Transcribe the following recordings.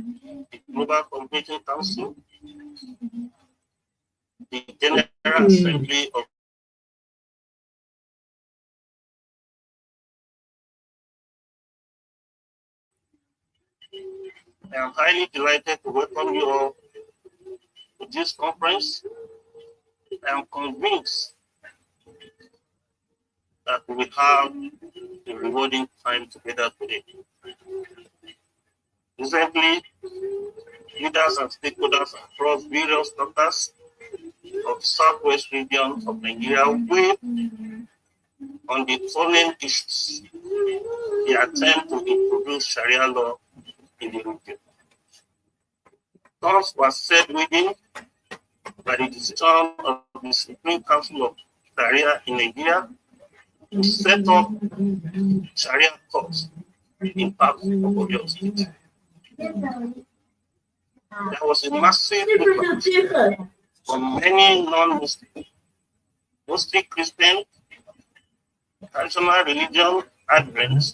the Global Coordinating Council, the General Assembly of I am highly delighted to welcome you all to this conference. I am convinced that we will have a rewarding time together today. Recently, leaders and stakeholders across various sectors of the Southwest region of Nigeria weighed on the following issues: the attempt to introduce Sharia law in the region. Thus was said within by the decision of the Supreme Council of Sharia in Nigeria to set up Sharia courts in parts of Oyo State. There was a massive movement from many non-Muslim, mostly Christian, traditional religion adherents,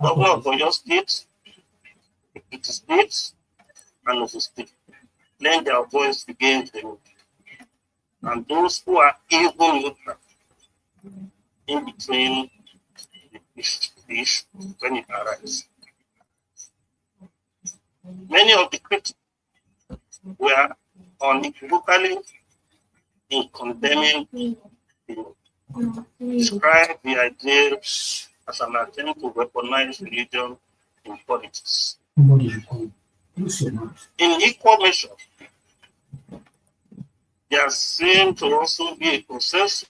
governor of Oyo State, Ekiti State, and Osun State, lend their voice against the move. And those who are even neutral in between the issue when it arises. Many of the critics were unequivocally in condemning the move, described the idea as an attempt to weaponize religion in politics. In equal measure, there seemed to also be a consensus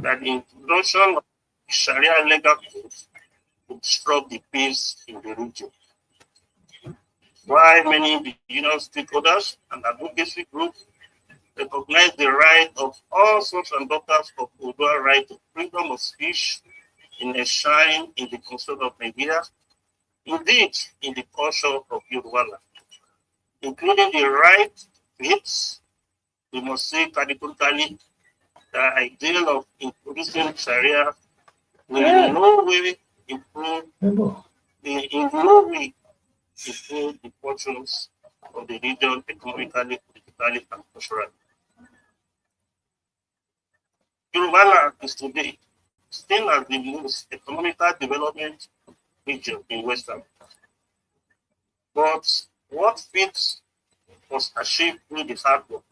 that the introduction of Sharia legal codes would disrupt the peace in the region. While many indigenous stakeholders and advocacy groups recognize the right of all sons and daughters of Odua right to freedom of speech enshrined in the Constitution of Nigeria, indeed in the culture of Yoruba, including the right to it, we must say categorically the ideal of introducing Sharia will in no way improve the fortunes of the region economically, politically, and culturally. Yoruba is today still as the most economical development region in West Africa. But what feat was achieved through the hard work.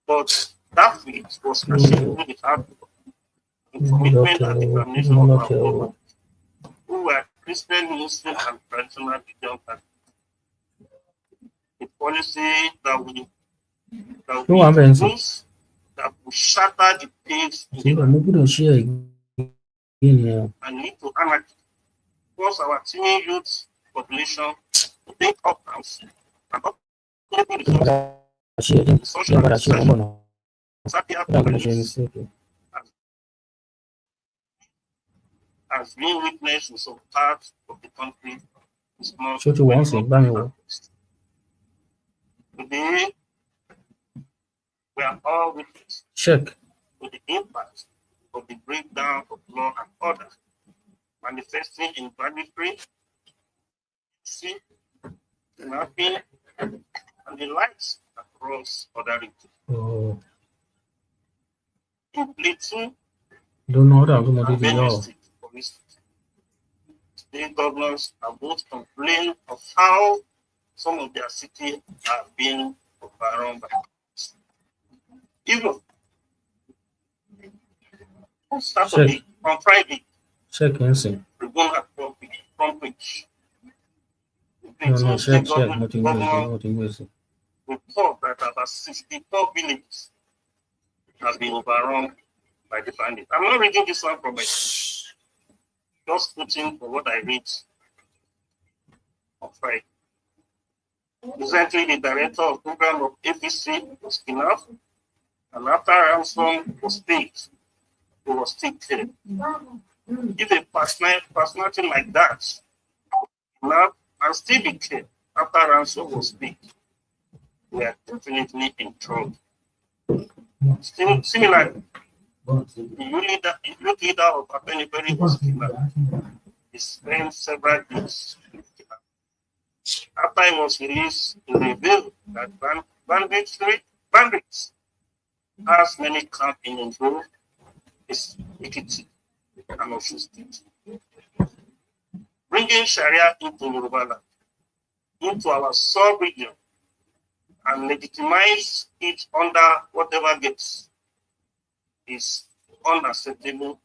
But that feat was achieved through the hard work and commitment and determination of our people, who were Christian, Muslim, and traditional religion partners. The policy that we introduce that will shatter the pace and lead to anarchy, force our teen youth population to take up arms and social has been witnessed in some parts of the country. Today, we are all witness to the impact of the breakdown of law and order, manifesting in banditry, kidnapping, and the likes across other regions. In Plateau, and Benue State, for instance, state governors have both complained of how some of their cities are being overrun by even on Saturday, on Friday, we're going to front page. Report that about 64 villages has been overrun by the bandits. I'm not reading this one from my speech, just putting for what I read on Friday. Recently, the director of program of APC was kidnapped, and after ransom was paid, he was still killed. If a personality like that kidnapped and still be killed after ransom was paid, we are definitely in trouble. Similarly, the youth leader of Apeniperi was kidnapped. He spent several days kidnapped. After it was released, he revealed that bandits has many camps in Ondo, Ekiti, and Osun State, bringing Sharia into Yoruba land, into our sub-region, and legitimize it under whatever gets is unacceptable.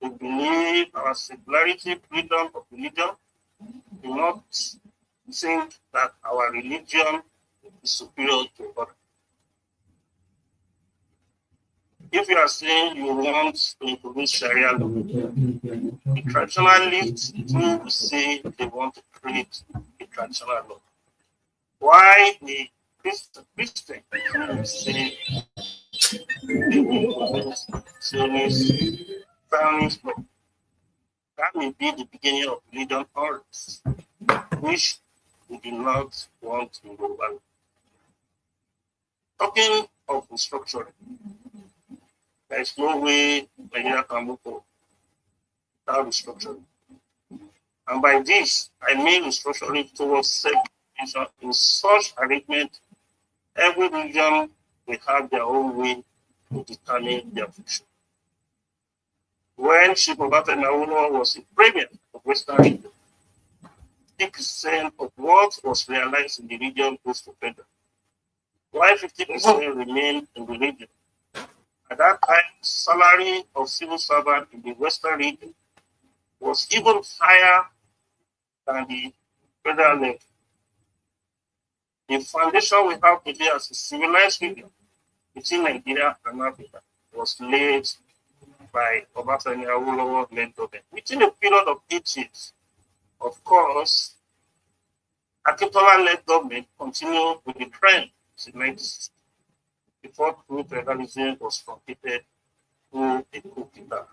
We believe our secularity, freedom of religion, do not think that our religion is superior to others. If you are saying you want to introduce Sharia law, the traditionalists do say they want to create a traditional law. Why the Christian say they will introduce Zionist law? That may be the beginning of religion politics, which we do not want in Yoruba. Talking of restructuring, there is no way Nigeria can move forward without restructuring. And by this, I mean restructuring towards self-determination. In such arrangement, every region will have their own way to determine their future. When Chief Obafemi Awolowo was in premier of Western region, 50% of what was realized in the region goes to federal, while 50% remained in the region. At that time, salary of civil servant in the Western region was even higher than the federal level. The foundation we have today as a civilized region between Nigeria and Africa was laid by Obafemi Awolowo-led government within a period of 8 years. Of course, Akintola-led government continued with the trend in the 1960s before true federalism was completed through a coup d'etat.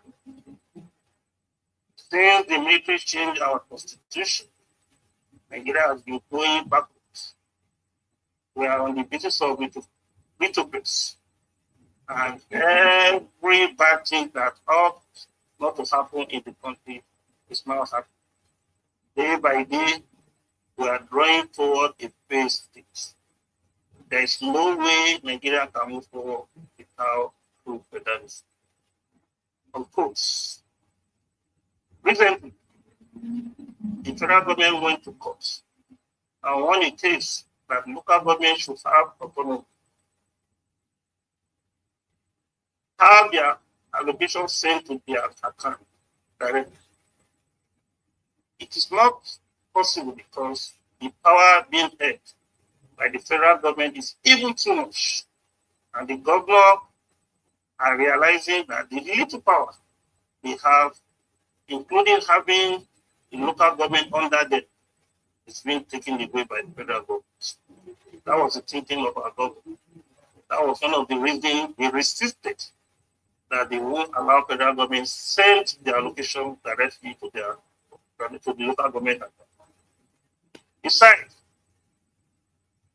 Since the military changed our constitution, Nigeria has been going backwards. We are on the basis of vituperates, and every bad thing that ought not to happen in the country is now happening. Day by day, we are drawing toward a failed state. There is no way Nigeria can move forward without true federalism. Of course, recently, the federal government went to court and won a case that local government should have autonomy, have their allocation sent to their account directly. It is not possible because the power being held by the federal government is even too much, and the governor are realizing that the little power they have, including having the local government under them, is being taken away by the federal government. That was the thinking of our government. That was one of the reasons they resisted that they won't allow federal government send their allocation directly to the local government. Besides,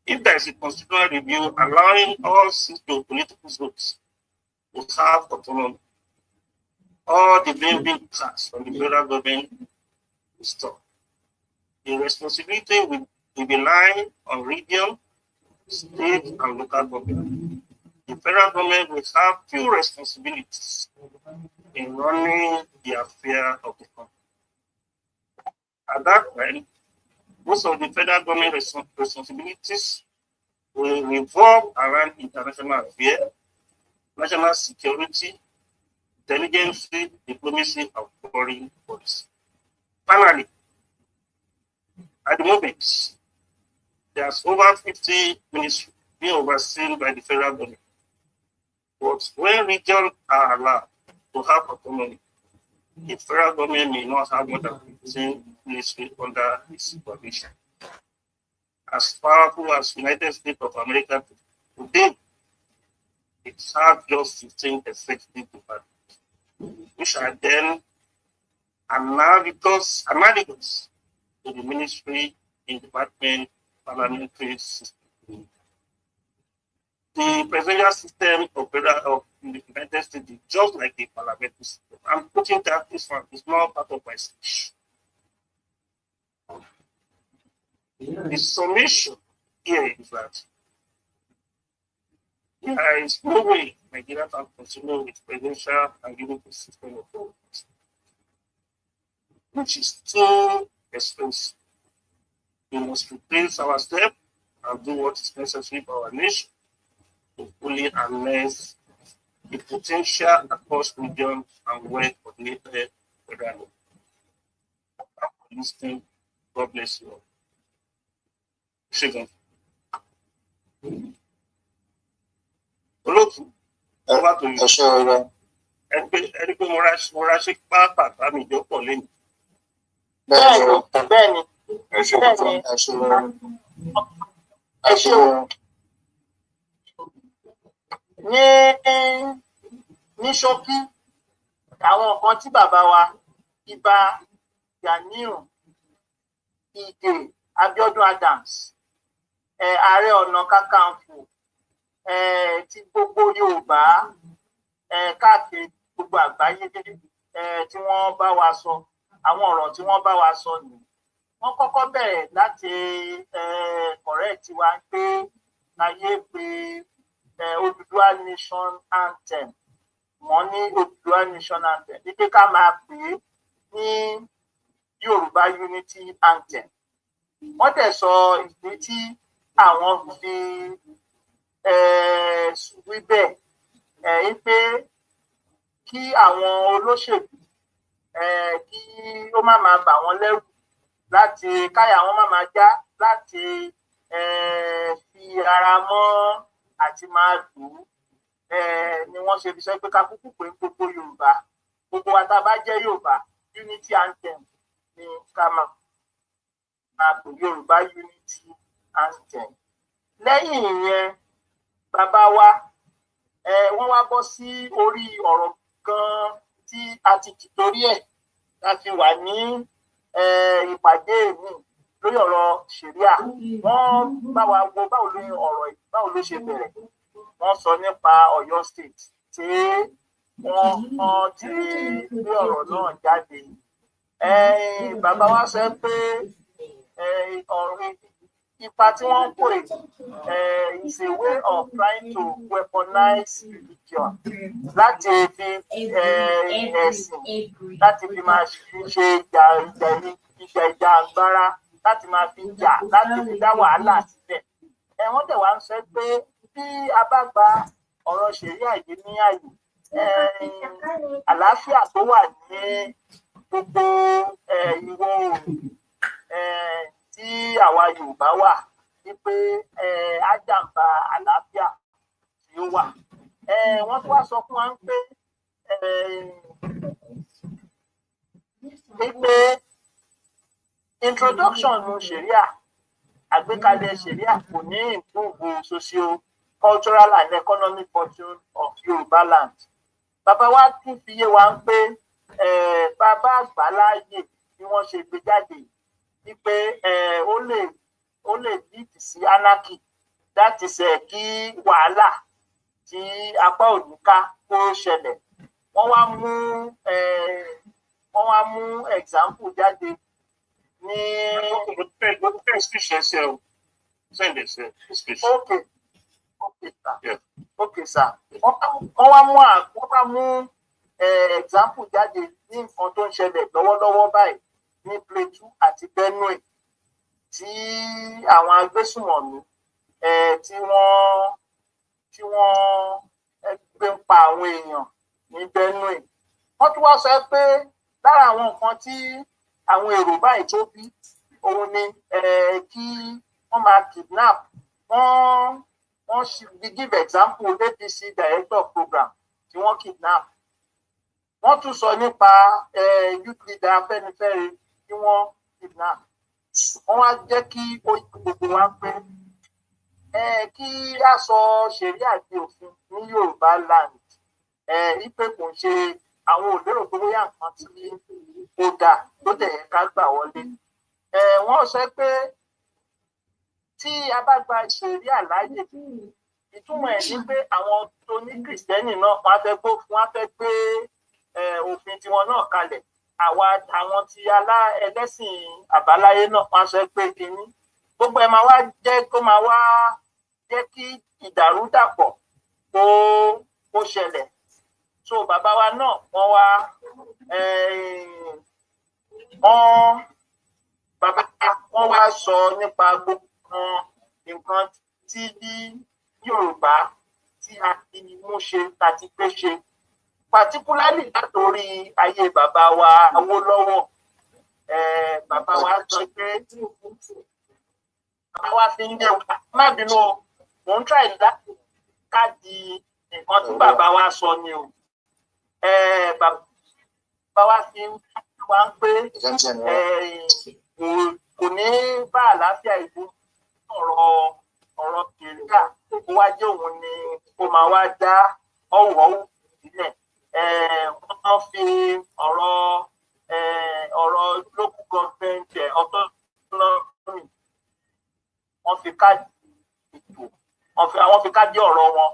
if there is a constitutional review allowing all political groups to have autonomy, all the blame being cast on the federal government will stop. The responsibility will be lying on region, state, and local government. The federal government will have few responsibilities in running the affair of the country. At that time, most of the federal government responsibilities will revolve around international affairs, national security, intelligence, diplomacy, and foreign policy. Finally, at the moment, there's over 50 ministries being overseen by the federal government. But when regions are allowed to have autonomy, the federal government may not have more than 15 ministries under its supervision. As powerful as United States of America today, it has just 15 executive departments, which are then analogous to the ministry in department parliamentary system. The presidential system of the United States is just like the parliamentary system. I'm putting that this one is not part of my speech. The summation here is that there is no way Nigeria can continue with presidential and unity system of government, which is too expensive. We must replace our step and do what is necessary for our nation to fully harness the potential across regions and well-coordinated federal listening. God bless you all. Second. Olóòtú, over to you. Ẹni pé mo ra ṣe pàápàá mi ìjọpọ̀ lẹ́yìn. Bẹ́ẹ̀ni. Ẹ ṣé o. Ní ṣókí, àwọn nǹkan tí bàbá wa Ìbà Ganiu Ìgè Abíọ́dún Adams, Ààrẹ Ọ̀nà Kakanfò, tí gbogbo Yorùbá káàkiri gbogbo àgbáyé tí wọ́n bá wa sọ, àwọn ọ̀rọ̀ tí wọ́n bá wa sọ nìyí. Wọ́n kọ́kọ́ bẹ̀rẹ̀ láti correct wa pé láyé pé Odùduwà Nation Anthem, wọ́n ní Odùduwà Nation Anthem, ní pé ká máa pè é ní Yorùbá Unity Anthem. Wọ́n dẹ̀ sọ ìdí tí àwọn fi wí bẹ́ẹ̀, pé kí àwọn olóṣèlú kí ó má máa bà wọ́n lẹ́rù, láti káyà wọn má máa já, láti fi ara mọ́ àti máa lù ú, ni wọ́n ṣe fi sọ pé ká kúkú pé gbogbo Yorùbá, gbogbo wa tá a bá jẹ́ Yorùbá, Unity Anthem ni ká máa pè Yorùbá Unity Anthem. Lẹ́yìn ìyẹn, bàbá wa wọ́n wá bọ́ sí orí ọ̀rọ̀ kan tí a ti torí ẹ̀ láti wà ní ìpàdé mi lórí ọ̀rọ̀ ṣẹ̀ríà. Wọ́n bá wa wo báwo ló ṣe bẹ̀rẹ̀. Wọ́n sọ nípa Ọ̀yọ́ State tí wọ́n ti gbé ọ̀rọ̀ náà jáde. Bàbá wa sọ pé ipa tí wọ́n ń kó is a way of trying to weaponize religion, láti fi ẹ̀sìn, láti fi máa ṣe ìjà agbára, láti máa fi jà, láti fi dá wàhálà sílẹ̀. Wọ́n dẹ̀ wá ń sọ pé bí a bá gba ọ̀rọ̀ ṣẹ̀ríà yìí ní àyè, àlàáfíà tó wà ní gbogbo ìwọ̀ oòrùn tí àwa Yorùbá wà, wípé àjàmbá àlàáfíà tí ó wà. Wọ́n tún wá sọ fún wa pé introduction nu ṣẹ̀ríà, àgbékalẹ̀ ṣẹ̀ríà kò ní improve socio-cultural and economic fortune of Yorùbá land. Bàbá wa tún fi yé wa pé bàbá àgbà láàyè bí wọ́n ṣe gbé jáde, wípé ó lè lead sí anarchy, that is kí wàhálà tí apá òdùká kó ṣẹlẹ̀. Wọ́n wá mú example jáde ní okay sir. Wọ́n wá mú example jáde ní nǹkan tó ń ṣẹlẹ̀ lọ́wọ́lọ́wọ́ báyìí ní Plateau àti Benue, tí àwọn agbésùmọ̀mí tí wọ́n gbé ń pa àwọn èèyàn ní Benue. Wọ́n tún wá sọ pé lára àwọn nǹkan tí àwọn èrò báyìí tó bí òun ni kí wọ́n máa kidnap. Wọ́n give example APC director program tí wọ́n kidnap. Wọ́n tún sọ nípa youth leader Afẹ́nifẹ́re tí wọ́n kidnap. Wọ́n wá jẹ́ kí gbogbo wa pé kí a sọ ṣẹ̀ríà di òfin ní Yorùbá land, wípé kò ń ṣe àwọn òlérò tó bóyá nǹkan tí ó dáa tó dẹ̀ ká gbà wọlé. Wọ́n sọ pé tí a bá gba ṣẹ̀ríà láàyè, ìtumọ̀ ẹ̀ ní pé àwọn tó ní Kìrìsìtẹ́nì náà wọ́n á fẹ́ gbé òfin tiwọn náà kalẹ̀. Àwọn tí ẹlẹ́sìn àbáláyé náà wọ́n sọ pé kínní gbogbo ẹ̀ máa wá jẹ́ kó máa wá jẹ́ kí ìdàrúdàpọ̀ kó ṣẹlẹ̀. So bàbá wa náà wọ́n wá wọ́n wá sọ nípa gbogbo nǹkan tí bí Yorùbá tí a ti mú ṣe àti pé ṣe particularly látòrí ayé bàbá wa Awólọ́wọ̀. Bàbá wa sọ pé bàbá wa fi ń jẹ má bínú mò ń try láti káàdì nǹkan tí bàbá wa sọ ni o. Bàbá wa fi ń wá ń pé kò ní bá àlàáfíà ìlú ọ̀rọ̀ kìrìkà kó wá jẹ́ òun ni kó máa wá dá ọ̀wọ̀ sílẹ̀. Wọ́n fi ọ̀rọ̀ local government autonomy wọ́n fi káàdì ètò àwọn fi káàdì ọ̀rọ̀ wọn.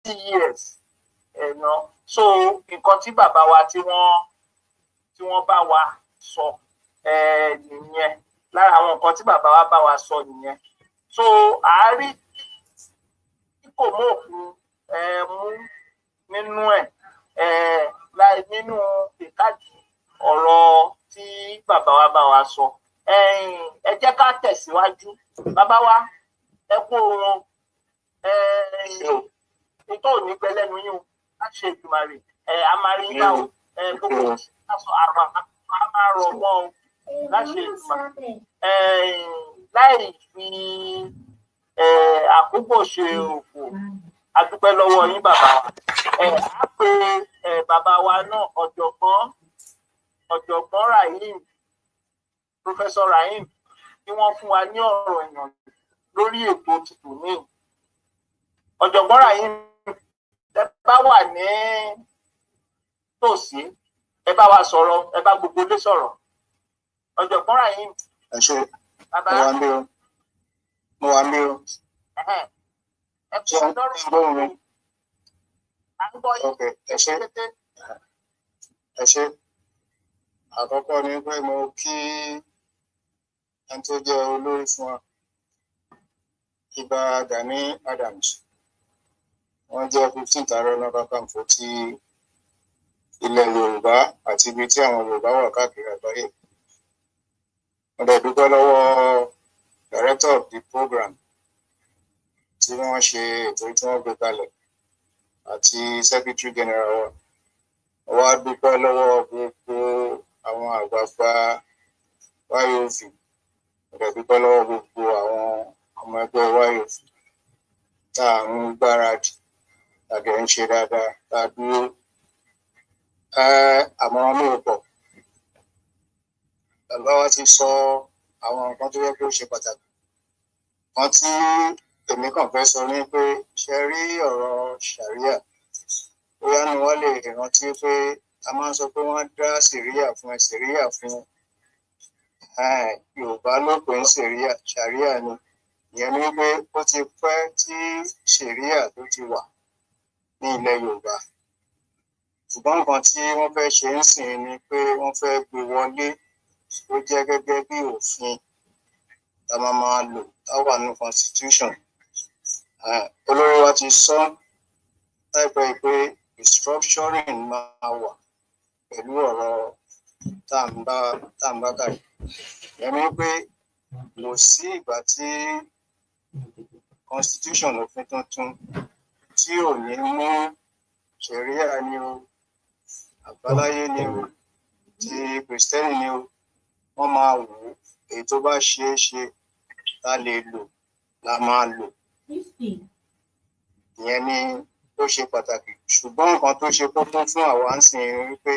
Years so nǹkan tí bàbá wa tí wọ́n bá wa sọ nìyẹn, lára àwọn nǹkan tí bàbá wa bá wa sọ nìyẹn. So àárí tí kò mú òfin mú nínú láì nínú ìkádìí ọ̀rọ̀ tí bàbá wa bá wa sọ. Ẹ jẹ́ ká tẹ̀síwájú. Bàbá wa ẹ kú wọn tó ní pẹ́ lẹ́nu yín o láti ṣe ìgbìmọ̀ rẹ̀ amáríyá o gbogbo aṣọ àrùn àmárọ̀ wọn o láti ṣe ìgbìmọ̀ láì fi àkókò ṣe òfò. A dúpẹ́ lọ́wọ́ yín bàbá wa. A pè bàbá wa náà ọ̀jọ̀gbọ́n Rahim, Professor Rahim, kí wọ́n fún wa ní ọ̀rọ̀ ìyànjú lórí ètò tìtò ní ọ̀jọ̀gbọ́n Rahim. Ẹ bá wà ní tòsí ẹ bá wa sọ̀rọ̀, ẹ bá gbogbo ilé sọ̀rọ̀. Ọ̀jọ̀gbọ́n Rahim. Ẹ ṣé mo wà ní o. Ẹ kú ọdọ́rùn mi. À ń gbọ́ yín. Ẹ ṣé. Àkọ́kọ́ ni pé mo kí ẹni tó jẹ́ olórí fún wa, Ìbà Gani Adams. Wọ́n jẹ́ 15th Ààrẹ Ọ̀nà Kakanfò ti ilẹ̀ Yorùbá àti ibi tí àwọn Yorùbá wà káàkiri àgbáyé. Mo dẹ̀ dúpẹ́ lọ́wọ́ Director of the program tí wọ́n ṣe ètò tí wọ́n gbé kalẹ̀ àti Secretary General wa. Mo wá dúpẹ́ lọ́wọ́ gbogbo àwọn àgbààgbà YOF. Mo dẹ̀ dúpẹ́ lọ́wọ́ gbogbo àwọn ọmọ ẹgbẹ́ YOF tá à ń gbáradì tàbí ń ṣe dáadáa tá a dúró. Àmọ̀ràn mi ò pọ̀. Bàbá wa ti sọ àwọn nǹkan tó yẹ kó ṣe pàtàkì. Kan tí èmi kàn fẹ́ sọ ni pé ṣe rí ọ̀rọ̀ ṣàríà. Bóyá ni wọ́n lè rántí pé a máa ń sọ pé wọ́n dá ṣàríà fún Yorùbá ló pè ń ṣàríà ni. Ìyẹn ni pé ó ti pẹ́ tí ṣàríà tó ti wà ní ilẹ̀ Yorùbá. Ṣùgbọ́n nǹkan tí wọ́n fẹ́ ṣe ń sìn ni pé wọ́n fẹ́ gbé wọlé ó jẹ́ gẹ́gẹ́ bí òfin tá a máa lò tá wà ní constitution. Olórí wa ti sọ láìpẹ́ pé restructuring máa wà pẹ̀lú ọ̀rọ̀ tá à ń bá kàyí. Ẹ̀mí pé kò sí ìgbà tí constitution òfin tuntun tí ò ní mú ṣẹ̀ríà ni o, àbáláyé ni o, ti kìrìsìtẹ́nì ni o, wọ́n máa wò ó èyí tó bá ṣeé ṣe tá lè lò la máa lò. Ìyẹn ni ó ṣe pàtàkì. Ṣùgbọ́n nǹkan tó ṣe kókó fún àwa ń sìn wípé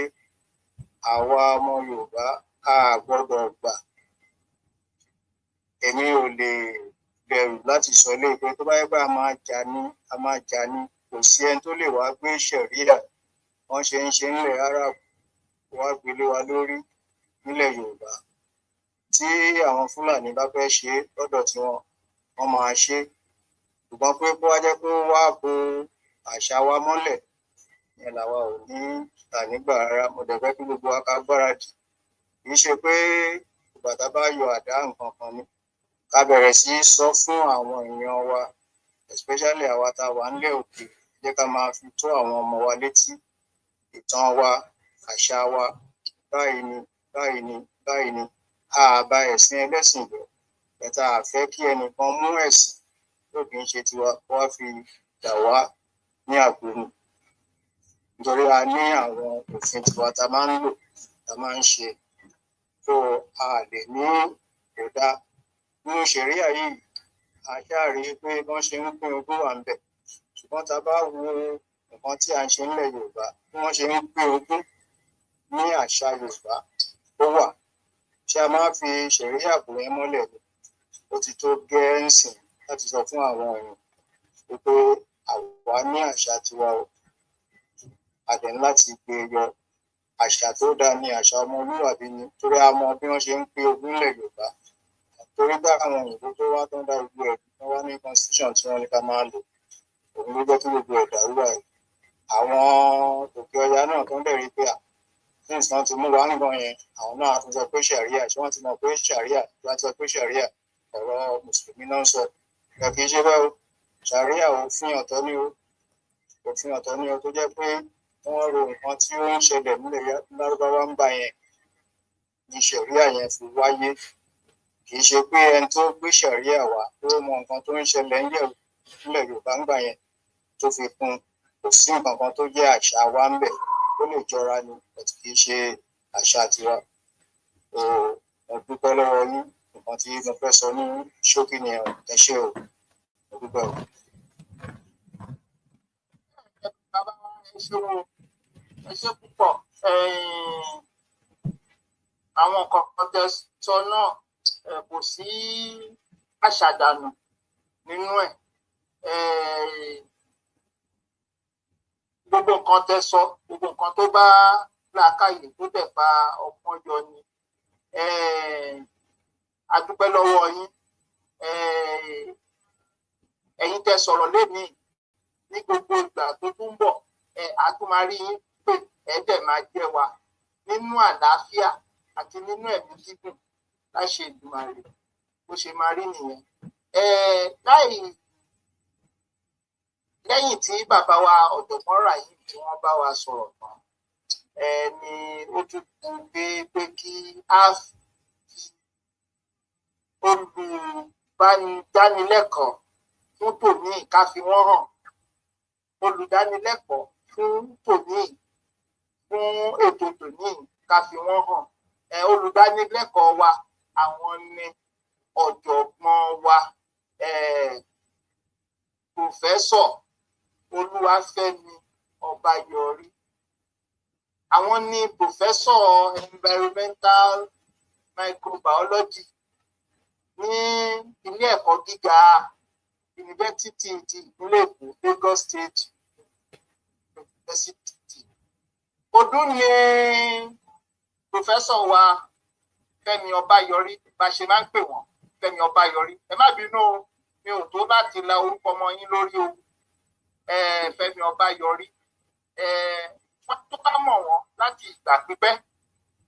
àwa ọmọ Yorùbá a gbọ́dọ̀ gbà èmi ò lè bẹ̀rù láti sọ lé pé tó bá yẹ pé a máa jà ní kò sí ẹni tó lè wá gbé ṣẹ̀ríà wọ́n ṣe ń ṣe nílẹ̀ Arab wá gbélé wa lórí nílẹ̀ Yorùbá tí àwọn Fúlàní bá fẹ́ ṣe lọ́dọ̀ tí wọ́n máa ṣe ṣùgbọ́n pé kó wá jẹ́ pé wá bo àṣà wa mọ́lẹ̀ yẹn làwa ò ní ànígbà rárá. Mo dẹ̀ fẹ́ kí gbogbo wa ká gbáradì kì í ṣe pé ìgbà tá a bá yọ àdá nǹkan kan ni ká bẹ̀rẹ̀ sí í sọ fún àwọn èèyàn wa especially àwa tá a wà nílẹ̀ òkè jẹ́ ká máa fi tó àwọn ọmọ wa létí ìtàn wa àṣà wa báyìí ni báyìí ni báyìí ni àbá ẹ̀sìn ẹlẹ́sìn jọ ẹ̀ta àfẹ́ kí ẹnìkan mú ẹ̀sìn tó kì í ṣe tiwa kó wá fi dà wá ní àgbòrò nítorí a ní àwọn òfin tiwa tá a máa ń lò tá a máa ń ṣe tó a lè ní ìdá nínú ṣẹ̀ríà yìí a ṣáà rí pé wọ́n ṣe ń pín ogún wà ń bẹ̀ ṣùgbọ́n tá a bá wo nǹkan tí a ń ṣe nílẹ̀ Yorùbá bí wọ́n ṣe ń pín ogún ní àṣà Yorùbá ó wà tí a máa fi ṣẹ̀ríà bò yẹn mọ́lẹ̀ ni ó ti tó gẹ́ẹ́sìn láti sọ fún àwọn èèyàn wípé àwa ní àṣà tiwa o a dẹ̀ ní láti gbé yọ àṣà tó dáa ní àṣà ọmọlúwàbí ni torí a mọ bí wọ́n ṣe ń pín ogún nílẹ̀ Yorùbá torí bá àwọn òyìnbó tó wá tó ń dá gbogbo ẹ̀ wọ́n wá ní constitution tí wọ́n ní ká máa lò òun ló jẹ́ kí gbogbo ẹ̀ dàrú báyìí àwọn òkè ọya náà tó ń bẹ̀rẹ̀ pé things náà ti mú wa nǹkan yẹn àwọn náà tún sọ pé ṣàríà ṣé wọ́n ti mọ̀ pé ṣàríà wọ́n ti sọ pé ṣàríà ọ̀rọ̀ mùsùlùmí náà ń sọ ẹ kì í ṣe bẹ́ẹ̀ o ṣàríà òfin ọ̀tọ̀ ni o òfin ọ̀tọ̀ ni o tó jẹ́ pé wọ́n ro nǹkan tí ó ń ṣẹlẹ̀ nílẹ̀ Lárúbáwá ń gbà yẹn ní ṣàríà yẹn fi wáyé kì í ṣe pé ẹni tó gbé ṣàríà wá tó mọ nǹkan tó ń ṣẹlẹ̀ nílẹ̀ Yorùbá ń gbà yẹn tó fi kún kò sí nǹkan kan tó jẹ́ àṣà wa ń bẹ̀ ó lè jọra ni kì í ṣe àṣà tiwa mo dúpẹ́ lọ́wọ́ yín nǹkan tí mo fẹ́ sọ ní ṣókí ni ẹ ṣé o mo dúpẹ́ o. bàbá wa ẹ ṣé púpọ̀ àwọn nǹkan kan tẹ́ sọ náà kò sí àṣàdànù nínú ẹ̀ gbogbo nǹkan tẹ́ sọ gbogbo nǹkan tó bá làákàyè tó dẹ̀ bá ọgbọ́n yọ ni a dúpẹ́ lọ́wọ́ yín ẹ̀yin tẹ́ sọ̀rọ̀ lénìí ní gbogbo ìgbà tó tún bọ̀ a tún máa rí yín pé ẹ dẹ̀ máa jẹ́ wa nínú àlàáfíà àti nínú ẹ̀mí gígùn láṣẹ Èdùmàrè bó ṣe máa rí nìyẹn lẹ́yìn tí bàbá wa ọ̀jọ̀gbọ́n Rahim tí wọ́n bá wa sọ̀rọ̀ tán ni ó tún kú pé kí a fi olùdánilẹ́kọ̀ọ́ fún tòní ká fi wọ́n hàn olùdánilẹ́kọ̀ọ́ fún tòní fún ètò tòní ká fi wọ́n hàn olùdánilẹ́kọ̀ọ́ wa àwọn ni ọ̀jọ̀gbọ́n wa pòfẹ́sọ̀ Olúwafẹ́mi Ọbáyọrí àwọn ni pòfẹ́sọ̀ environmental microbiology ní ilé ẹ̀kọ́ gíga yunifásitì ti ìpínlẹ̀ Èkó Lagos State University ọdún ni pòfẹ́sọ̀ wa Fẹ́mi Ọbáyọrí bá ṣe máa ń pè wọ́n Fẹ́mi Ọbáyọrí ẹ má bínú mi ò tó láti la orúkọ ọmọ yín lórí o Fẹ́mi Ọbáyọrí wọ́n tó bá mọ̀ wọ́n láti ìgbà pípẹ́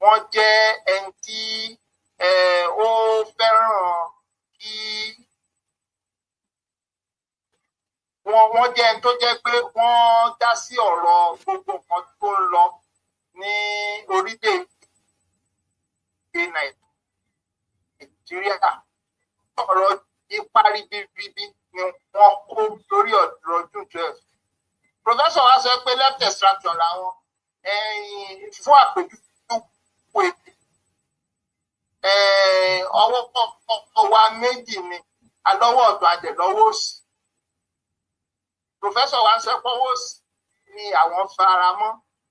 wọ́n jẹ́ ẹni tí ó fẹ́ràn kí wọ́n jẹ́ ẹni tó jẹ́ pé wọ́n dá sí ọ̀rọ̀ gbogbo nǹkan tó ń lọ ní orílẹ̀-èdè Nàìjíríà ọ̀rọ̀ ipa ribiribi ni wọ́n kó lórí ọ̀rọ̀ June 12. Professor wa sọ pé left extraction làwọn fún àpèjúwe ọwọ́ wa méjì ni alọ́wọ́ ọ̀tún àtẹ̀lọ́wọ́ òsì. Professor wa sọ pé ọwọ́ òsì ni àwọn fara mọ́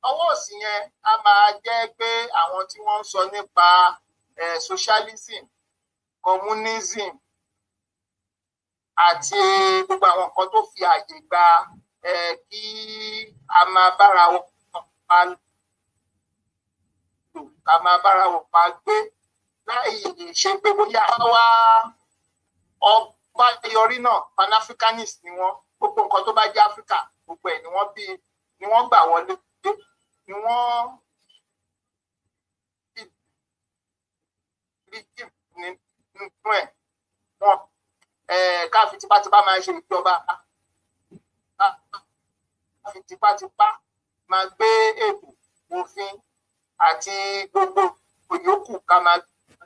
ọwọ́ òsì yẹn a máa jẹ́ pé àwọn tí wọ́n ń sọ nípa socialism communism àti gbogbo àwọn nǹkan tó fi àyè gba kí a máa bára wọn pa lò, ká máa bára wọn pa gbé láì ṣe pé bóyá wá ọba yọrí náà pan-africanist ni wọ́n, gbogbo nǹkan tó bá jẹ́ Áfíríkà gbogbo ẹ̀ ni wọ́n gbà wọlé, ni wọ́n nínú ẹ̀ wọn káfi tipátipá máa ṣe ìjọba, káfi tipátipá máa gbé ètò òfin àti gbogbo òyòkù ká máa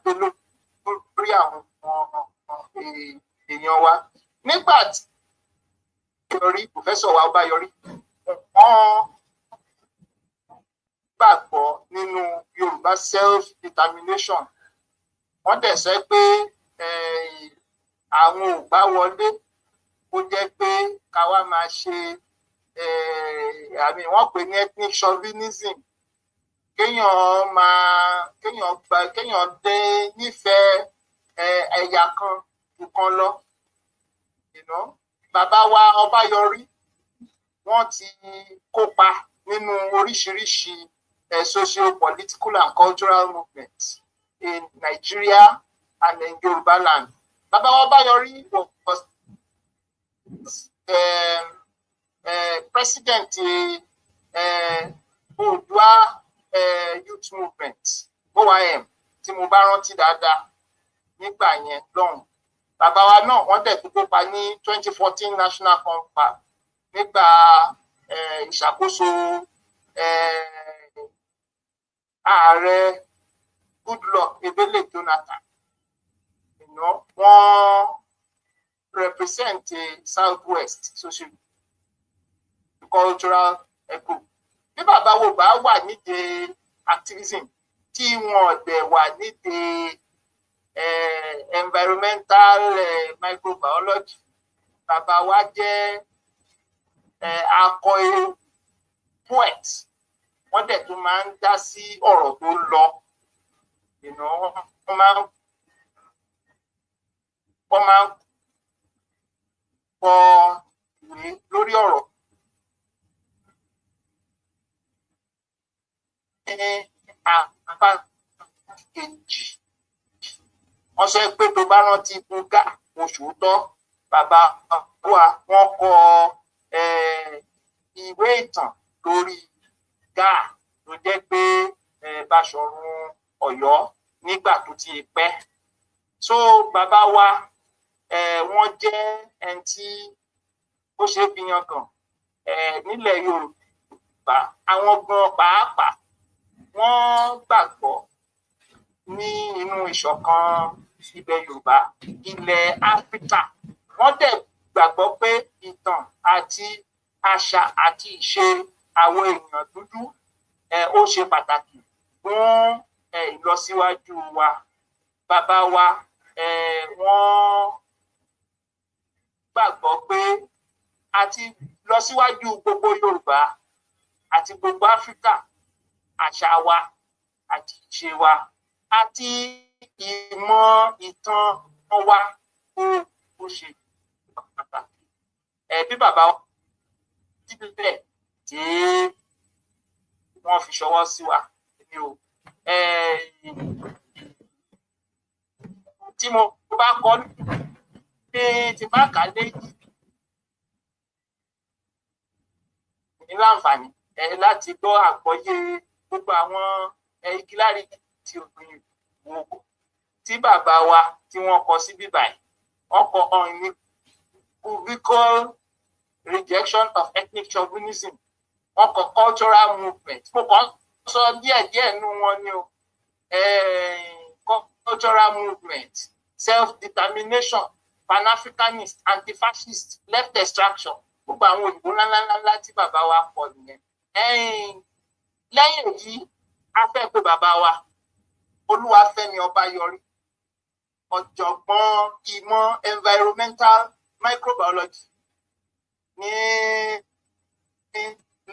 gbé lórí àwọn èèyàn wa. Nígbà tí yọrí pòfẹ́sọ̀ wa bá yọrí, wọ́n gbàgbọ́ nínú Yorùbá self-determination. Wọ́n dẹ̀ sọ pé àwọn ò gbà wọlé kó jẹ́ pé ká wá máa ṣe àmì wọ́n pè ní ethnic chauvinism, kéèyàn dé nífẹ̀ẹ́ ẹ̀yà kan jù kan lọ. Bàbá wa Ọbáyọrí wọ́n ti kópa nínú oríṣiríṣi socio-political and cultural movements in Nigeria and in Yoruba land. Bàbá wa Ọbáyọrí was president Oòduà youth movement OYM tí mo bá rántí dáadáa nígbà yẹn lọ́hùn. Bàbá wa náà wọ́n dẹ̀ tún kópa ní 2014 national conference nígbà ìṣàkóso ààrẹ Goodluck Ebele Jonathan. Wọ́n represent Southwest social cultural group. Bí bàbá wo bá wà nídìí activism tí wọn dẹ̀ wà nídìí environmental microbiology, bàbá wa jẹ́ akọ poet. Wọ́n dẹ̀ tún máa ń dá sí ọ̀rọ̀ tó lọ. Wọ́n máa ń kọ ìwé lórí ọ̀rọ̀. Apá kejì, wọ́n sọ pé tó bá rántí Bùgá Oṣòótọ́, bàbá wa wọ́n kọ ìwé ìtàn lórí Gáà tó jẹ́ pé Báṣọ̀run Ọ̀yọ́ nígbà tó ti pẹ́. So bàbá wa wọ́n jẹ́ ẹni tí ó ṣe é fi yangàn nílẹ̀ Yorùbá. Àwọn gan pàápàá wọ́n gbàgbọ́ ní inú ìṣọ̀kan ilẹ̀ Yorùbá, ilẹ̀ Áfíríkà. Wọ́n dẹ̀ gbàgbọ́ pé ìtàn àti àṣà àti ìṣe àwọn èèyàn dúdú ó ṣe pàtàkì fún ìlọsíwájú wa. Bàbá wa wọ́n gbàgbọ́ pé àti lọ síwájú gbogbo Yorùbá àti gbogbo Áfíríkà, àṣà wa àti ìṣe wa àti ìmọ̀ ìtàn wa ó ṣe pàtàkì. Bí bàbá wa síbẹ̀ tí wọ́n fi ṣọwọ́ sí wa ni o. Tí mo bá kọ́ ní ti bá kà léyìí ní láǹfààní láti gbọ́ àgbọ́yé gbogbo àwọn ìkíláàrí tí òpin wò tí bàbá wa tí wọ́n kọ sí bíbáyìí. Wọ́n kọ unequivocal rejection of ethnic chauvinism. Wọ́n kọ cultural movement. Mo kàn sọ díẹ̀díẹ̀ nínú wọn ni o. Cultural movement, self-determination, pan-Africanist, anti-fascist, left extraction. Gbogbo àwọn òyìnbó ńláńlá tí bàbá wa kọ nìyẹn. Lẹ́yìn èyí, a fẹ́ pé bàbá wa Olúwafẹ́mi Ọbáyọrí, ọ̀jọ̀gbọ́n ìmọ̀ environmental microbiology ní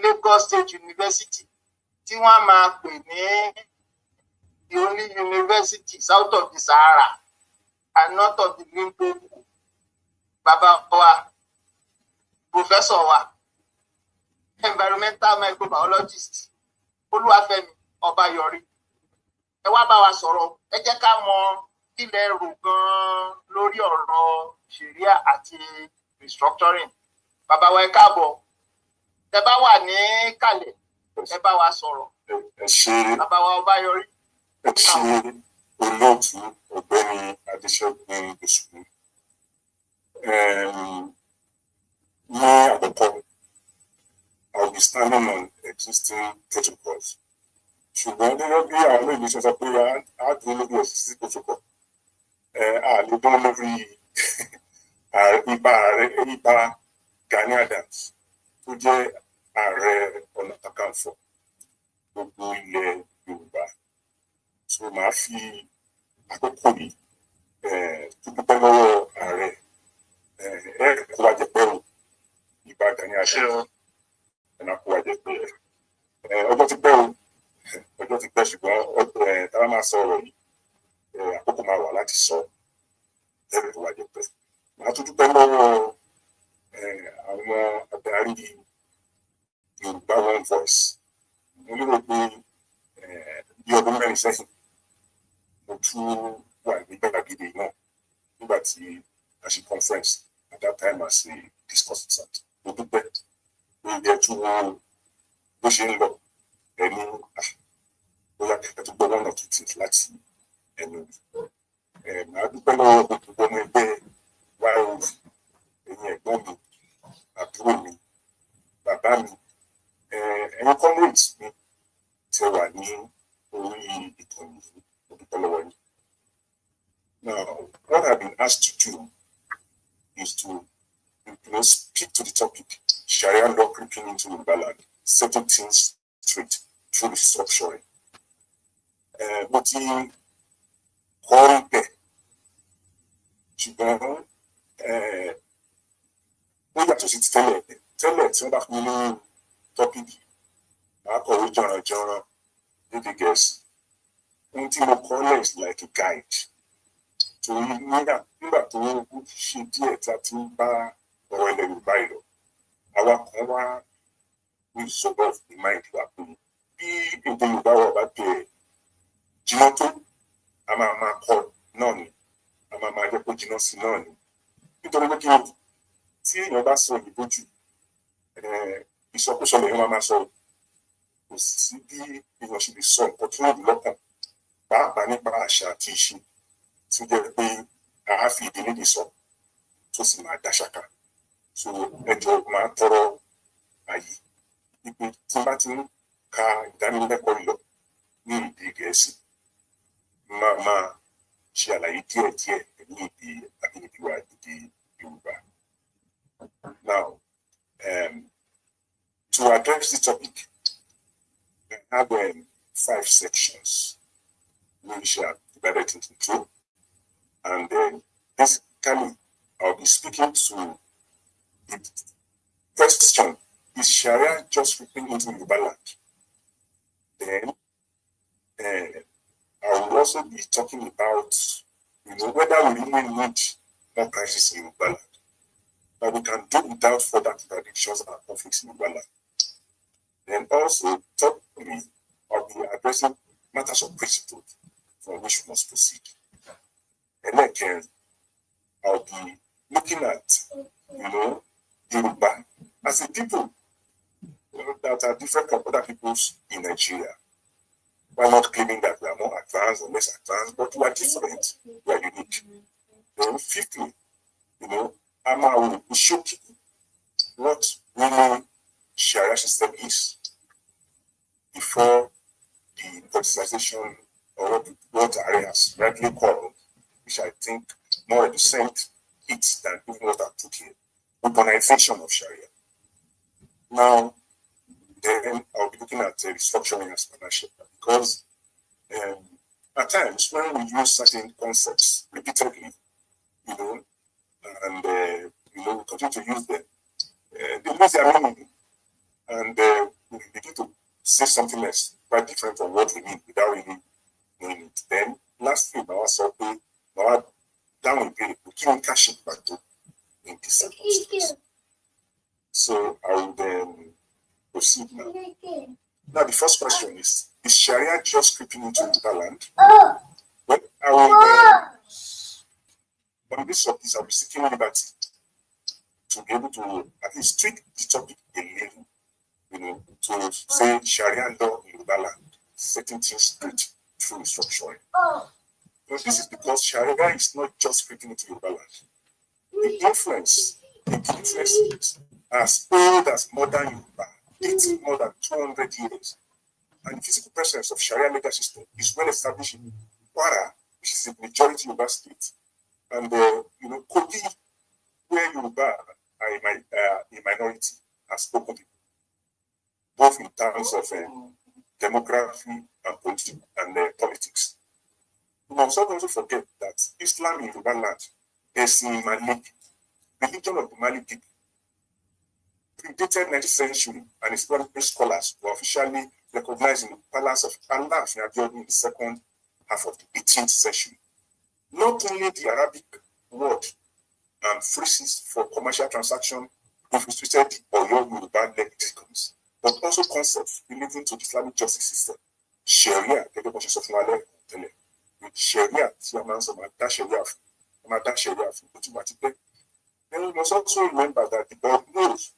Lagos State University, tí wọ́n máa pè ní the only university south of the Sahara. and not of the limbo. Baba wa, Professor wa, environmental microbiologist, Olúwafẹ́mi Ọbáyọrí. Ẹ wá bá wa sọ̀rọ̀, ẹ jẹ́ ká mọ kí lẹ rò gan-an lórí ọ̀rọ̀ Sharia àti restructuring. Bàbá wa ẹ káàbọ̀. Ẹ bá wà ní kàlẹ̀, ẹ bá wa sọ̀rọ̀. Ẹ ṣé. Bàbá wa Ọbáyọrí. Ẹ ṣé olóòtú Ọ̀gbẹ́ni Adéṣẹ́gun Òṣùpá. Ní àkọ́kọ́, I will be standing on existing protocols. Ṣùgbọ́n gẹ́gẹ́ bí àwọn olóyìnbó ṣe sọ pé a dúró lórí existing protocol, a lè dúró lórí ibà Gani Adams tó jẹ́ ààrẹ ọ̀nà kakanfò gbogbo ilẹ̀ Yorùbá. So màá fi àkókò yìí tó dúpẹ́ lọ́wọ́ ààrẹ kó wá jẹ pẹ́ o ibà Gani Adams ẹ̀nà kó wá jẹ pẹ́ ọjọ́ ti pẹ́ o ọjọ́ ti pẹ́ ṣùgbọ́n táwa máa sọ ọ̀rọ̀ yìí àkókò máa wà láti sọ ẹ̀rọ tó wá jẹ pẹ́. Màá tún dúpẹ́ lọ́wọ́ àwọn adarí Yorùbá One Voice. Mo lérò pé bí ọdún mẹ́rin sẹ́yìn mo tún wà ní gbàgede náà nígbà tí a ṣe conference at that time as a discussant. Mo dúpẹ́ pé ilé tún wọ́n bó ṣe ń lọ ẹni bóyá kẹ̀kẹ́ tó gbọ́ one or two things láti ẹnu mi. Màá dúpẹ́ lọ́wọ́ gbogbo ọmọ ẹgbẹ́ YOV, ẹ̀yin ẹ̀gbọ́n mi, àbúrò mi, bàbá mi, ẹ̀yin comrades mi tí wà ní orí ìkànnì yìí. Mo dúpẹ́ lọ́wọ́ yín. Now, what I've been asked to do is to speak to the topic, Sharia law creeping into Yoruba land, setting things straight through restructuring. Mo ti kọ́ ọ́ bẹ̀, ṣùgbọ́n ó yàtọ̀ sí ti tẹ́lẹ̀ tí wọ́n bá fún mi ní tọ́pìkì màá kọ̀wé jọ̀rànjọ̀ràn lédè Gẹ̀ẹ́sì. Ohun tí mo kọ́ lẹ̀ is like a guide. Torí nígbà tó ṣe díẹ̀ tí a ti ń bá ọ̀rọ̀ ilẹ̀ Yorùbá yìí lọ, àwa kan wá ní sort of the mind wa pé bí èdè Yorùbá wà bá bẹ̀rẹ̀ jìnnà tó a máa kọ́ náà ni a máa jẹ́ kó jìnnà sí náà ni. Nítorí pé kí ni tí èèyàn bá sọ òyìnbó jù ìsọkúsọ lèèyàn máa sọ, kò sí bí èèyàn ṣe lè sọ nǹkan tó lòdì lọ́kàn pàápàá nípa àṣà àti ìṣe tí ó jẹ́ pé a fi ìdí nídìí sọ tó sì máa dá ṣáká. So ẹjọ́ máa tọrọ àyè wípé tí n bá ti ń ka ìdánilẹ́kọ̀ọ́ lọ ní èdè Gẹ̀ẹ́sì máa ṣe àlàyé díẹ̀díẹ̀ pẹ̀lú èdè abínibí wa èdè Yorùbá. Now, to address the topic, we have 5 sections which are divided into 2. And basically, I'll be speaking to the question, is Sharia just creeping into Yoruba land? Then, I will also be talking about, whether we really need more crisis in Yoruba land. But we can do without further contradictions and conflicts in Yoruba land. Then also, thirdly, I'll be addressing matters of principle from which we must proceed. And again, I'll be looking at, Yoruba as a people that are different from other peoples in Nigeria. We're not claiming that we are more advanced or less advanced, but we are different. We are unique. Then fifthly, I'm show people what really Sharia system is before the politicization or what areas rightly called, which I think more represent it than even what I took here, urbanization of Sharia. Now, then I'll be looking at restructuring as partnership because at times when we use certain concepts repeatedly, and we continue to use them, they lose their meaning, and we begin to say something else quite different from what we mean without really knowing it. Then, lastly, I was down again, we can't cash it back to in this circumstance. So I will proceed now. Now, the first question is Sharia just creeping into the land? Well, I will, on this subject, I'll be seeking liberty to be able to at least tweak the topic a little, to say Sharia law in the land, setting things straight through restructuring. But this is because Sharia is not just creeping into the land. The influence is as old as modern Yoruba, dating more than 200 years. And the physical presence of Sharia legal system is well established in Kwara, which is a majority Yoruba state, and Kogi, where Yoruba are a minority, has spoken people, both in terms of demography and politics. We must also forget that Islam in Yoruba land is in Mali, religion of the Mali people, predated 19th century, and Islamic scholars were officially recognized in the palace of Allah in the second half of the 18th century. Not only the Arabic word and phrases for commercial transaction infiltrated the Oyo Yoruba lexicons, but also concepts relating to the Islamic justice system. Sharia, Sharia, then we must also remember that the Bornos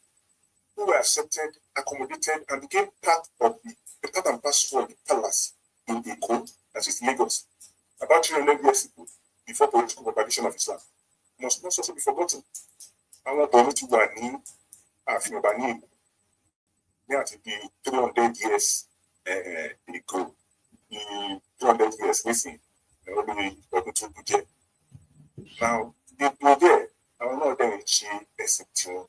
who were accepted, accommodated, and became part and parcel of the palace in Eko, that is Lagos, about 300 years ago, before political propagation of Islam, must not also be forgotten. Our Borno were ní àfihàn bá ní àti bí 300 years ago, 300 years missing, only ọdún tó kù jẹ́. Now, they were there, àwọn náà dẹ̀ ń ṣe ẹ̀sìn tiwọn.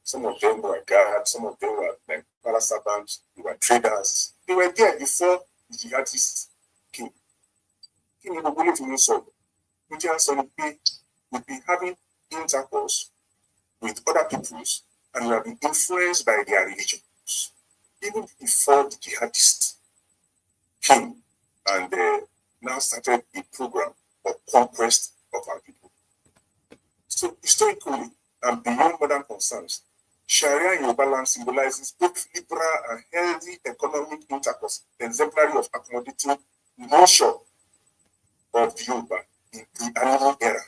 Some of them were guards, some of them were like palace servants, they were traders. They were there before the jihadists came. We just would be having intercourse with other peoples, and we have been influenced by their religions. Even before the jihadists came and now started a program of conquest of our people. So historically and beyond modern concerns, Sharia in Yoruba land symbolizes both liberal and healthy economic intercourse, exemplary of accommodating nature of the Yoruba in the animal era,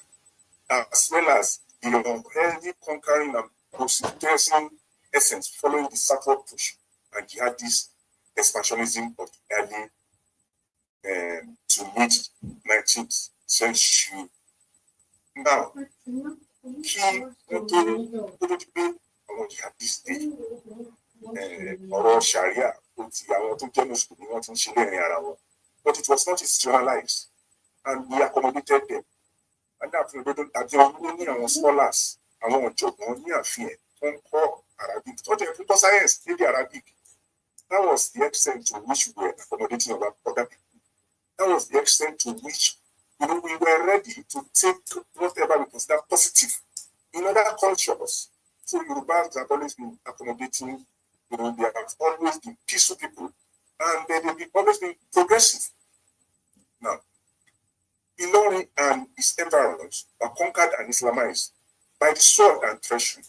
as well as the unhealthy conquering and proselytizing essence following the southward push and jihadist expansionism of the early to mid-19th century. Now, àwọn jihadist ọ̀rọ̀ Sharia ti àwọn tó jẹ́ Mùsùlùmí wọ́n ti ń ṣe lẹ́rìn ara wọn, but it was not institutionalized and we accommodated them. And àfihàn òdodo tàbí ọdún ní àwọn scholars àwọn ọ̀jọ̀gbọ́n ní àfihàn tó ń kọ́ Arabic tó jẹ́ pípọ́ science lédè Arabic. That was the extent to which we were accommodating other people. That was the extent to which we were ready to take whatever we consider positive in other cultures. So Yorubas have always been accommodating, they have always been peaceful people, and they've always been progressive. Now, Ilorin and its environs were conquered and Islamized by the sword and treachery,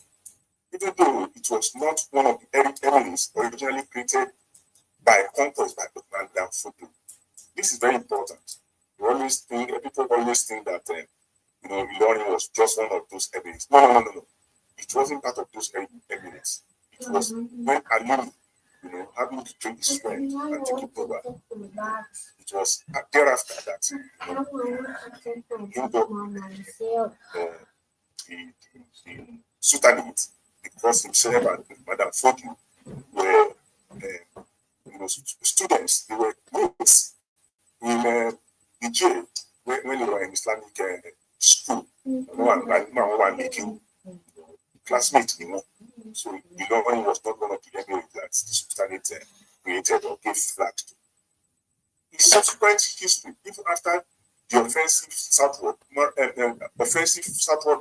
even though it was not one of the enemies originally created by conquest by Ottoman and Foto. This is very important. People always think that Ilorin was just one of those enemies. No. It wasn't part of those enemies. It was when Ali, having to drink his strength and take it over. It was thereafter that the Sultanate, because himself and Madame Fodu were students, they were mates in the jail when they were in Islamic school. Classmates, so Ilorin was not one of the enemies that the Sultanate created or gave flag to. In subsequent history, even after the offensive southward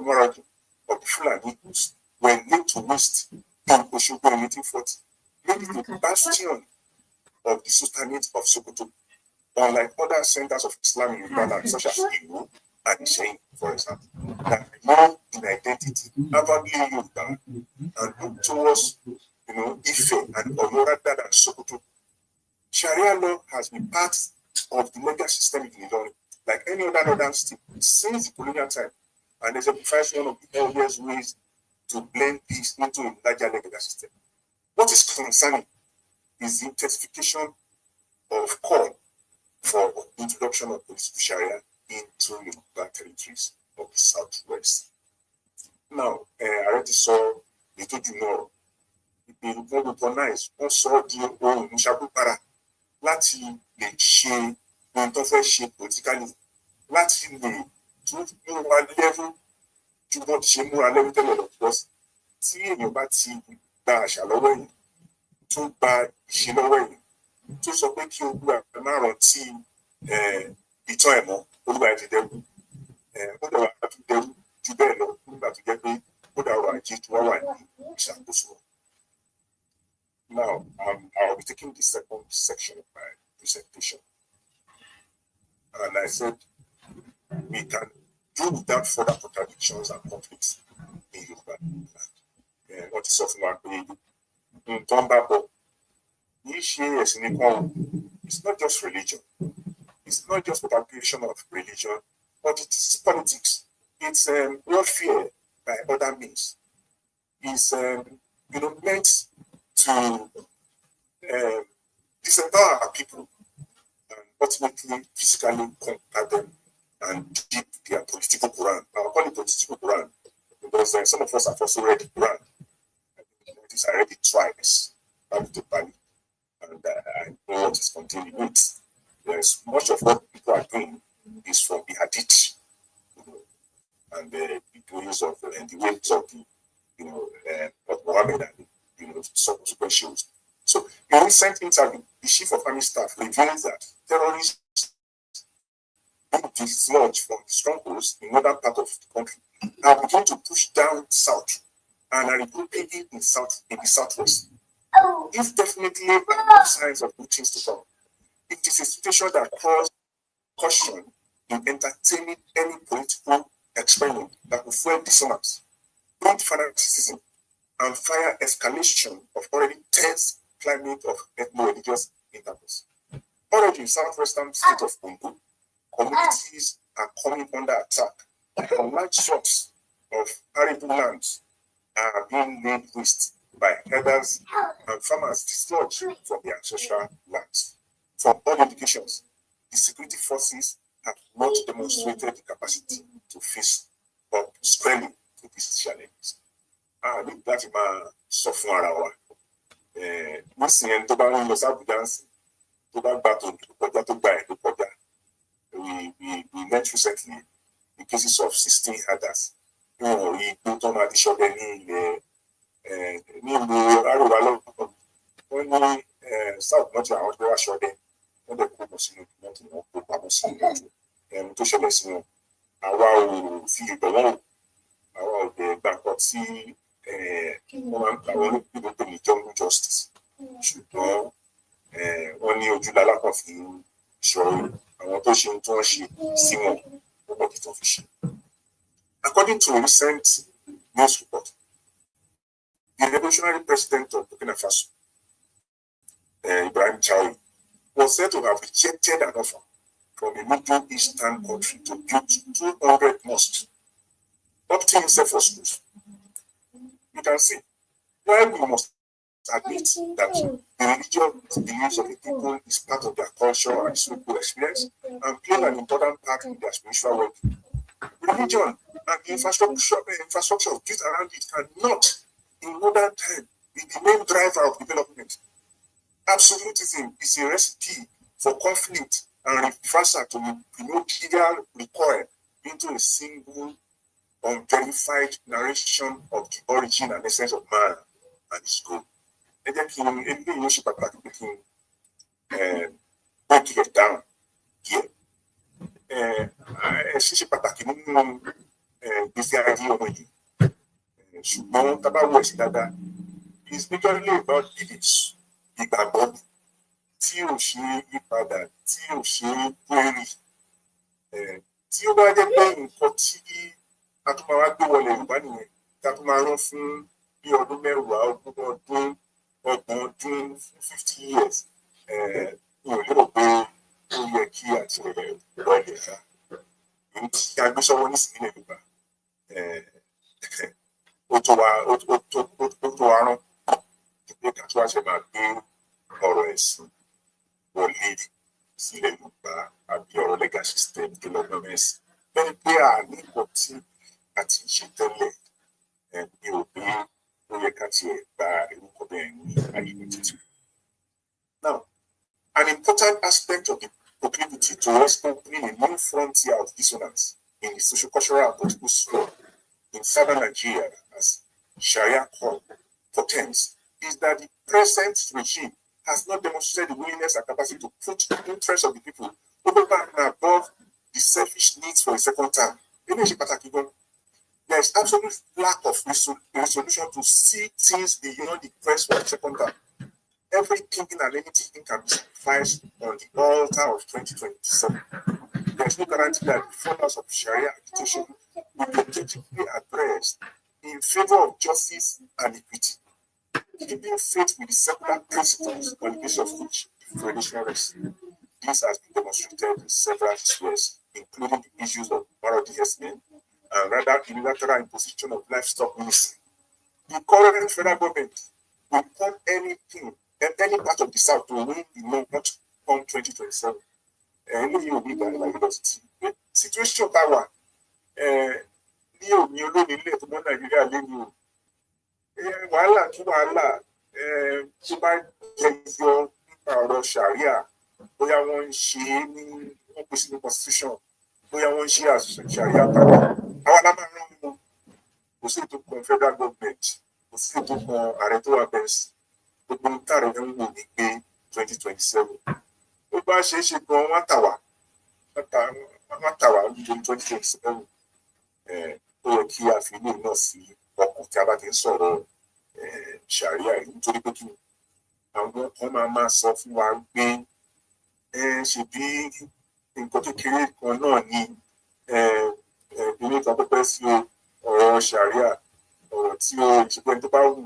marching of the Fulani were laid to waste in Osogbo in 1840, making it the bastion of the Sultanate of Sokoto. Unlike other centers of Islam in Yoruba land, such as Igbo, at the same, for example, that know in identity, avowedly Yoruba, and look towards, Ife and Oyo rather than Sokoto. Sharia law has been part of the legal system in Ilorin, like any other northern state, since the colonial time, and exemplifies one of the earliest ways to blend this into a larger legal system. What is concerning is the intensification of call for the introduction of political Sharia into Yoruba territories of the Southwest. Now, I already saw little more. Wọ́n recognize, wọ́n sọ di ohun ìṣàkóbára láti lè ṣe ohun tó fẹ́ ṣe politically, láti lè tún múra lẹ́rú ju wọ́n ti ṣe múra lẹ́rú tẹ́lẹ̀ lọ. Because tí èèyàn bá ti gba àṣà lọ́wọ́ èèyàn, tó gba ìṣe lọ́wọ́ èèyàn, tó sọ pé kí olúwa má rántí ìtàn ẹ̀ mọ́, olúwa ẹ̀ ti dẹ́rù. Ó dẹ̀ wá tún dẹ́rù ju bẹ́ẹ̀ lọ nígbà tó jẹ́ pé ó dà ọrọ̀ ajé tó wá wà ní ìṣàkóso. Now, I'll be taking the second section of my presentation. And I said, we can do without further contradictions and conflicts in Yoruba land. What is often it's not just religion. It's not just propagation of religion, but it's politics. It's warfare by other means. It's meant to disempower our people and ultimately physically conquer them and keep their political Quran. I'll call it political Quran because some of us have also read the Quran. I read it twice, Bali to Bali, and I know what is contained in it. There's much of what people are doing is from the Hadith, and the ways of of Muhammad and subsequent shows. So, in a recent interview, the chief of army staff reveals that terrorists being dislodged from strongholds in northern part of the country are beginning to push down south and are recruiting in the southwest. If definitely signs of good things to come, it is a situation that calls caution in entertaining any political experiment that will fuel dissonance, build fanaticism, and fire escalation of already tense climate of ethno-religious intercourse. Already in southwestern state of Congo, communities are coming under attack, and large swaths of arable lands are being laid waste by herders and farmers dislodged from their ancestral lands. From all indications, the security forces have not demonstrated the capacity to face up squarely to these challenges. Ní láti máa sọ fún ara wa nísìnyí ẹni tó bá ń lọ sábùdá tó bá gbà tó kọjá tó gbà ẹ̀ tó kọjá we met recently the cases of 16 herders ní wọ́n rí igbó tó máa ti ṣọdẹ ní ilẹ̀ ní ìlú àríwá lọ́wọ́ wọ́n ní south north àwọn tó wá ṣọdẹ wọ́n dẹ̀ kó bọ̀ sínú ìmọ̀tò wọn kó pamọ́ sínú ìmọ̀tò tó ṣẹlẹ̀ sí wọn àwa ò fi ìbẹ̀wọ̀ àwa ò dẹ̀ gbàgbọ́ tí wọ́n máa ń pa àwọn olóògbé tó ní jungle justice ṣùgbọ́n wọ́n ní ojú lalákan fi ṣọ́ àwọn tó ṣe tí wọ́n ṣe sí wọn lọ́pọ̀ tí wọ́n fi ṣe. According to a recent news report, the revolutionary president of Burkina Faso, Ibrahim Traoré, was said to have rejected an offer from a Middle Eastern country to build 200 mosques, opting himself for schools. You can see why we must admit that the religious beliefs of the people is part of their culture and spiritual experience and play an important part in their spiritual work. Religion and the infrastructure built around it cannot, in modern time, be the main driver of development. Absolutism is a recipe for conflict and reversal to primordial recoil into a single unverified narration of the origin and essence of man and his goal. Ẹ jẹ́ kí eléyìí ó ṣe pàtàkì pé kí n break it down here. Ṣíṣe pàtàkì nínú ìgbésí ayé ọmọ yìí. Ṣùgbọ́n tá bá wọ̀ sí dáadáa, it's majorly about beliefs, ìgbàgbọ́ tí ò ṣe é yí padà, tí ò ṣe é query, tí ó bá jẹ́ pé nǹkan tí a tún máa wá gbé wọlé Yorùbá nìyẹn tá a tún máa rán fún bí ọdún mẹ́wàá ogún ọdún ọgbọ̀n ọdún 50 years mi ò lérò pé ó yẹ kí àti lọlẹ̀ rà èyí tí a gbé sọ́wọ́ nísìnyí ní Yorùbá ó tó wa rán ìpínlẹ̀ kan tó wá ṣe máa gbé ọ̀rọ̀ ẹ̀sìn wọlé sílẹ̀ Yorùbá àbí ọ̀rọ̀ legal system tó lọ́gbọ́n mẹ́sìn lẹ́ni pé àní nǹkan tí a ti ṣe tẹ́lẹ̀ mi ò pé ó yẹ ká tiẹ̀ gba orúkọ bẹ́ẹ̀ ní ayé ní títí. Now, an important aspect of the proclivity towards opening a new frontier of dissonance in the socio-cultural and political sphere in southern Nigeria, as Sharia law portends, is that the present regime has not demonstrated the willingness and capacity to put the interests of the people over and above the selfish needs for a second term. There is absolute lack of resolution to see things beyond the quest for the second term. Every thinking and anything can be sacrificed on the altar of 2027. There is no guarantee that the followers of Sharia agitation will be objectively addressed in favor of justice and equity, keeping faith with the secular principles on the basis of which the Federation rests. This has been demonstrated in several spheres, including the issues of moral divestment and rather unilateral imposition of livestock ministry. The current federal government will pump anything and any part of the South to win the not come 2027. Situation power. Ní òní olóòní ilé tó mọ́ Nàìjíríà lé ní o. Wàhálà kí wàhálà tó bá jẹyọ nípa ọ̀rọ̀ Sharia, bóyá wọ́n ń ṣe é ní wọ́n pèsè ní constitution, bóyá wọ́n ń ṣe Sharia power. Àwọn alámọ̀ rán mímọ́. Kò sí ètò kan federal government, kò sí ètò kan ààrẹ tó wà bẹ́ẹ̀ sí. Gbogbo ń tààrẹ ń wò ní pé 2027. Ó bá ṣe é ṣe gan wọ́n tà wá ní 2027. Ó yẹ kí a fi ilé náà sí ọkàn tí a bá ti ń sọ̀rọ̀ Sharia yìí nítorí pé kí àwọn kan máa sọ fún wa pé ṣe bí nǹkan kékeré kan náà ní ìpínlẹ̀ kan pẹ́pẹ́ sí ọ̀rọ̀ Sharia ọ̀rọ̀ tí ó ìṣẹ́pẹ́ tó bá wù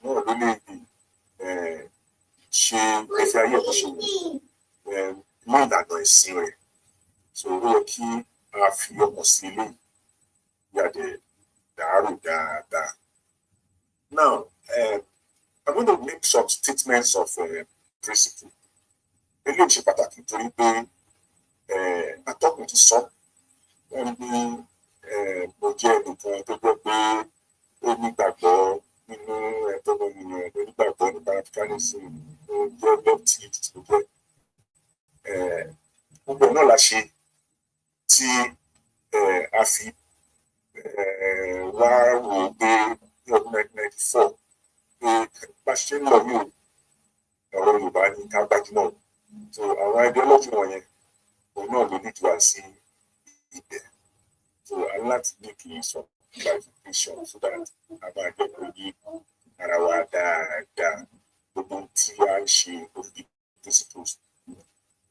náà ló lè ṣe ẹ̀fẹ́ ayé tó ṣe ní ìlànà ìsìn rẹ̀. So ó yẹ kí a fi ọkàn sí ilé yàdẹ̀ dàárò dáadáa. Now, I'm going to make some statements of principle. Eléyìí ṣe pàtàkì torí pé atọ́kùn ti sọ wọ́n ní mo jẹ́ ẹnìkan tó gbọ́ pé ó nígbàgbọ́ nínú ẹ̀tọ́gbọ́n ènìyàn tó nígbàgbọ́ ní panafricanism tó jẹ́ lefty tó jẹ́ gbogbo náà la ṣe tí a fi wá rò pé ní ọdún 1994 pé bá ṣe ń lọ ní ọ̀rọ̀ Yorùbá ní ká gbajúmọ̀ so àwọn ideology wọ̀nyẹn òun náà ló nídìí wá sí ibẹ̀ so aláti ní kì í sọ clarification so that a máa jẹ́ kó yí ara wa dáadáa gbogbo tí a ń ṣe òfin principles.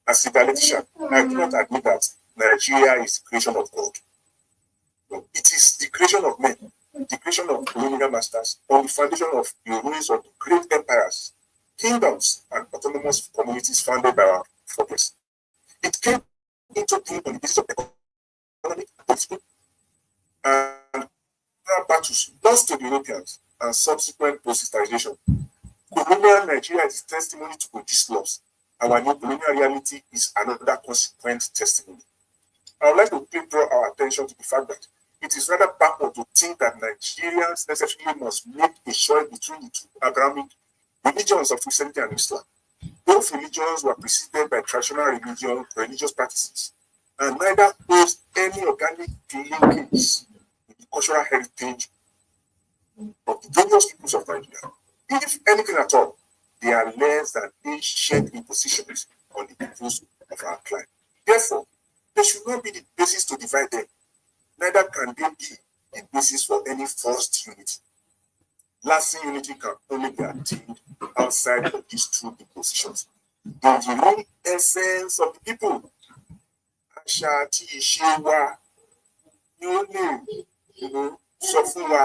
As a dialectician, I do not admit that Nigeria is the creation of God. No, it is the creation of men, the creation of colonial masters on the foundation of the ruins of the great empires, kingdoms, and autonomous communities founded by our forefathers. It came into being on the basis of economic, political, and battles lost to the Europeans and subsequent post-civilization. Colonial Nigeria is testimony to this loss. Our new colonial reality is another consequent testimony. I would like to draw our attention to the fact that it is rather backward to think that Nigerians necessarily must make a choice between the two Abrahamic religions of Christianity and Islam. Both religions were preceded by traditional religious practices, and neither posed any organic linkage with the cultural heritage of the various peoples of Nigeria. If anything at all, they are less than ancient impositions on the peoples of our clime. Therefore, they should not be the basis to divide them. Neither can they be the basis for any forced unity. Lasting unity can only be attained outside of these two impositions. The real essence of the people, àṣà àti ìṣe wa ni ó lè sọ fún wa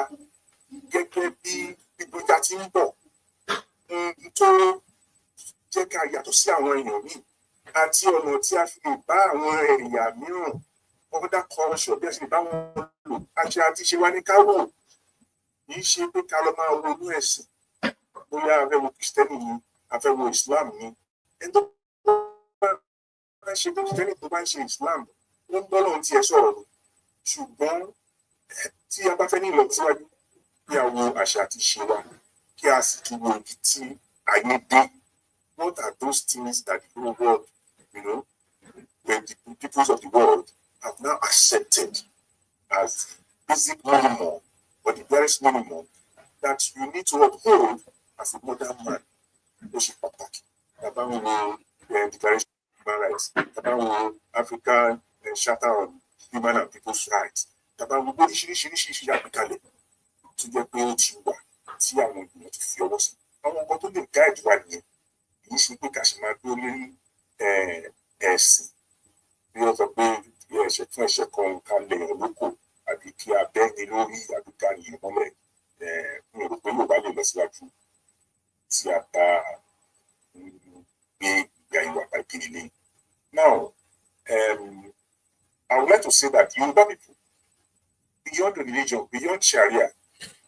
gẹ́gẹ́ bí gbígbójà ti ń bọ̀ tó jẹ́ ká yàtọ̀ sí àwọn èèyàn míì àti ọ̀nà tí a fi lè bá àwọn ẹ̀yà mìíràn ọ̀dà kọ́ọ̀ṣọ̀ bí a ṣe lè bá wọn lò àṣà àti ṣe wá ní ká wò kì í ṣe pé ká lọ máa ronú ẹ̀sìn bóyá a fẹ́ wo kìrìsìtẹ́nì ni a fẹ́ wo ìsìláàmù ni ẹni tó bá ń ṣe kìrìsìtẹ́nì tó bá ń ṣe ìsìláàmù ó ń bọ́ lóhun tí ẹ sọ̀rọ̀ ni ṣùgbọ́n tí a bá fẹ́ ní ìlọsíwájú kí a wo àṣà àti ṣe wa kí a sì tún wo ibi tí ayé dé. What are those things that the whole world, when the peoples of the world have now accepted as basic minimum or the barest minimum that you need to uphold as a modern man? Those are pàtàkì. Tàbá ń wo Declaration of Human Rights, tàbá ń wo African Charter on Human and People's Rights, tàbá ń wo oríṣiríṣi àgbékalẹ̀ tó jẹ́ pé ó ti wà tí àwọn ènìyàn ti fi ọwọ́ sí. Àwọn nǹkan tó lè guide wa nìyẹn. Kì í ṣe pé ká ṣe máa dúró lórí ẹ̀sìn bí wọ́n sọ pé ẹ̀ṣẹ̀ fún ẹ̀ṣẹ̀ kan ká lè yàn lóko àbí kí a bẹ́ni lórí àbí ká yìn mọ́lẹ̀ mi ò rò pé Yorùbá lè lọ síwájú tí a bá gbé ìgbà ìwà ìpínlẹ̀. Now, I would like to say that Yoruba people, beyond religion, beyond Sharia,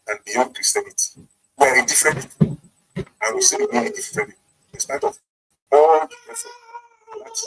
and beyond Christianity, we are a different people, and we celebrate a different people. In spite of all the effort that